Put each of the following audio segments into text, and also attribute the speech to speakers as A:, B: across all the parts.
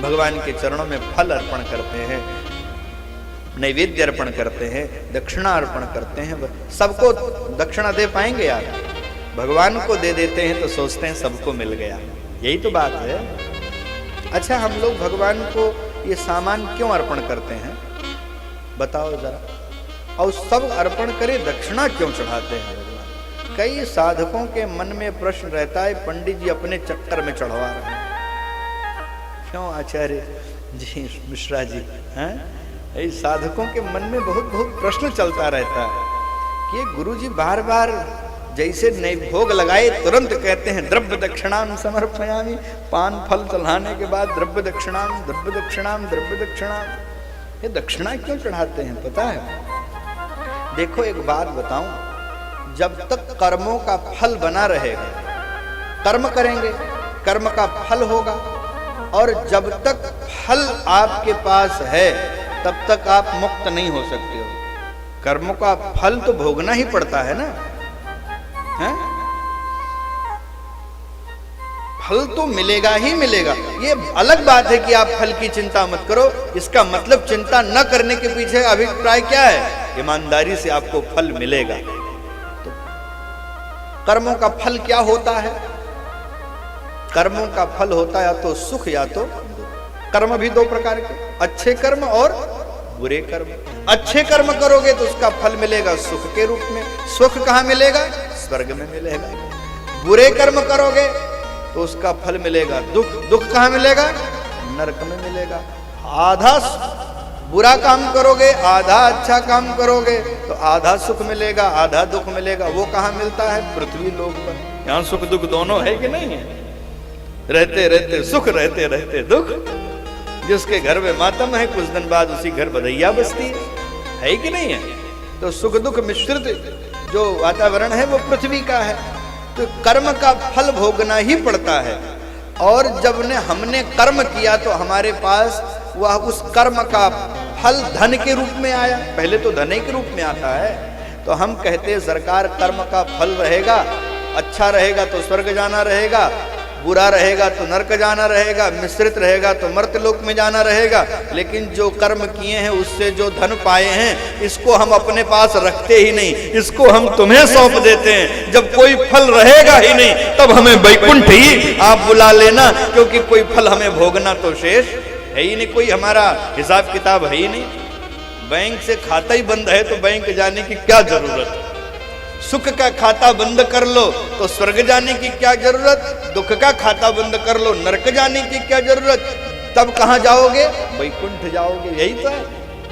A: भगवान के चरणों में फल अर्पण करते हैं, नैवेद्य अर्पण करते हैं, दक्षिणा अर्पण करते हैं। सबको दक्षिणा दे पाएंगे यार? भगवान को दे देते हैं तो सोचते हैं सबको मिल गया, यही तो बात है। अच्छा, हम लोग भगवान को ये सामान क्यों अर्पण करते हैं बताओ जरा? और सब अर्पण करे, दक्षिणा क्यों चढ़ाते हैं भगवान? कई साधकों के मन में प्रश्न रहता है, पंडित जी अपने चक्कर में चढ़वा रहे हैं। क्यों आचार्य जी, मिश्रा जी, हैं? ये साधकों के मन में बहुत प्रश्न चलता रहता है कि गुरु जी बार बार जैसे नए भोग लगाए तुरंत कहते हैं द्रव्य दक्षिणाम समर्पयामि, पान फल चढ़ाने के बाद द्रव्य दक्षिणाम, द्रव्य दक्षिणाम, द्रव्य दक्षिणाम। ये दक्षिणा क्यों चढ़ाते हैं पता है? देखो एक बात बताऊं, जब तक कर्मों का फल बना रहेगा, कर्म करेंगे, कर्म का फल होगा, और जब तक फल आपके पास है तब तक आप मुक्त नहीं हो सकते हो। कर्मों का फल तो भोगना ही पड़ता है ना, है? फल तो मिलेगा ही मिलेगा। ये अलग बात है कि आप फल की चिंता मत करो, इसका मतलब चिंता न करने के पीछे अभिप्राय क्या है? ईमानदारी से आपको फल मिलेगा। तो कर्मों का फल क्या होता है? कर्मों का फल होता है या तो सुख या तो कर्म भी दो प्रकार के, अच्छे कर्म और बुरे कर्म। अच्छे कर्म करोगे तो उसका फल मिलेगा सुख के रूप में। सुख कहाँ मिलेगा? स्वर्ग में मिलेगा। बुरे कर्म करोगे तो उसका फल मिलेगा दुख। दुख कहाँ मिलेगा? नरक में मिलेगा। आधा बुरा काम करोगे, आधा अच्छा काम करोगे तो आधा सुख मिलेगा, आधा दुख मिलेगा। वो कहाँ मिलता है? पृथ्वी लोक पर। यहाँ सुख दुख दोनों है कि नहीं है? रहते रहते सुख, रहते रहते दुख। जिसके घर में मातम है कुछ दिन बाद उसी घर बधैया बसती है कि नहीं है? तो सुख दुख मिश्रित जो वातावरण है वो पृथ्वी का है। तो कर्म का फल भोगना ही पड़ता है। और जब हमने कर्म किया तो हमारे पास वह उस कर्म का फल धन के रूप में आया। पहले तो धन के रूप में आता है। तो हम कहते हैं सरकार कर्म का फल रहेगा, अच्छा रहेगा तो स्वर्ग जाना रहेगा, बुरा रहेगा तो नरक जाना रहेगा, मिश्रित रहेगा तो मर्त्यलोक में जाना रहेगा। लेकिन जो कर्म किए हैं उससे जो धन पाए हैं इसको हम अपने पास रखते ही नहीं, इसको हम तुम्हें सौंप देते हैं। जब कोई फल रहेगा ही नहीं तब हमें वैकुंठ ही आप बुला लेना, क्योंकि कोई फल हमें भोगना तो शेष है ही नहीं। कोई हमारा हिसाब किताब है ही नहीं। बैंक से खाता ही बंद है तो बैंक जाने की क्या जरूरत है? सुख का खाता बंद कर लो तो स्वर्ग जाने की क्या जरूरत? दुख का खाता बंद कर लो, नरक जाने की क्या जरूरत? तब कहां जाओगे? वैकुंठ जाओगे। यही तो है।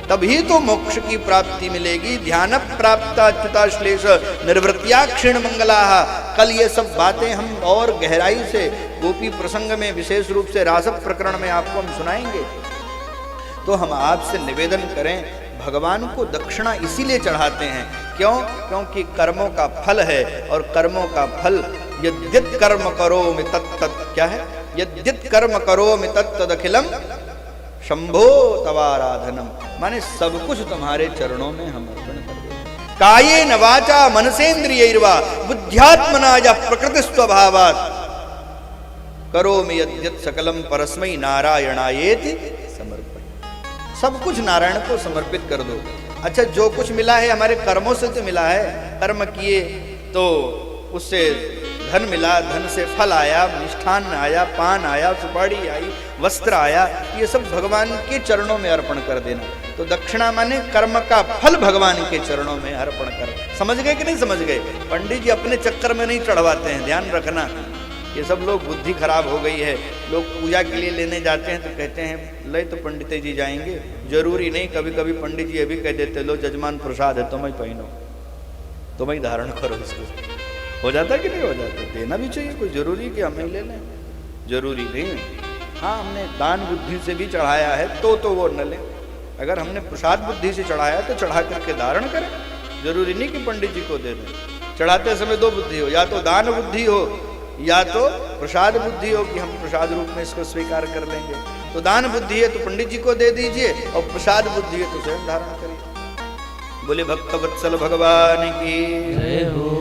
A: तभी तो मोक्ष की प्राप्ति मिलेगी। ध्यान प्राप्त अच्युताश्लेष निर्वृत्या क्षीण मंगलाः। कल ये सब बातें हम और गहराई से गोपी प्रसंग में, विशेष रूप से रास प्रकरण में आपको हम सुनाएंगे। तो हम आपसे निवेदन करें, भगवान को दक्षिणा इसीलिए चढ़ाते हैं। क्यों? क्योंकि कर्मों का फल है, और कर्मों का फल यद्यत कर्म करोमि तत्तत्, क्या है? यद्यत कर्म करोमि तत्तदखिलम शंभो तवाराधनम। माने सब कुछ तुम्हारे चरणों में हम अर्पण कर देते। कायेन वाचा मनसेन्द्रियैर्वा बुद्ध्यात्मना या प्रकृति स्वभावात् करोमि यद्यत सकलम परस्मै नारायणायेति समर्पण। सब कुछ नारायण को समर्पित कर दो। अच्छा, जो कुछ मिला है हमारे कर्मों से तो मिला है। कर्म किए तो उससे धन मिला, धन से फल आया, मिष्ठान आया, पान आया, सुपारी आई, वस्त्र आया। ये सब भगवान के चरणों में अर्पण कर देना। तो दक्षिणा माने कर्म का फल भगवान के चरणों में अर्पण कर। समझ गए कि नहीं समझ गए? पंडित जी अपने चक्कर में नहीं चढ़वाते हैं, ध्यान रखना। ये सब लोग बुद्धि खराब हो गई है। लोग पूजा के लिए लेने जाते हैं तो कहते हैं ले तो पंडित जी जाएंगे। जरूरी नहीं, कभी कभी पंडित जी ये भी कह देते लो जजमान प्रसाद है तुम्हें पहनो, तुम्हें धारण करो इसको। हो जाता कि नहीं हो जाता? देना भी चाहिए। कोई जरूरी कि हमें ले लें? जरूरी नहीं। हाँ, हमने दान बुद्धि से भी चढ़ाया है तो वो न लें। अगर हमने प्रसाद बुद्धि से चढ़ाया तो चढ़ा करके धारण करें। जरूरी नहीं कि पंडित जी को दे दें। चढ़ाते समय दो बुद्धि हो, या तो दान बुद्धि हो या तो प्रसाद बुद्धि हो कि हम प्रसाद रूप में इसको स्वीकार कर लेंगे। तो दान बुद्धि है तो पंडित जी को दे दीजिए, और प्रसाद बुद्धि है तो स्वयं धारण करिए। बोले भक्तवत्सल भगवान की जय हो।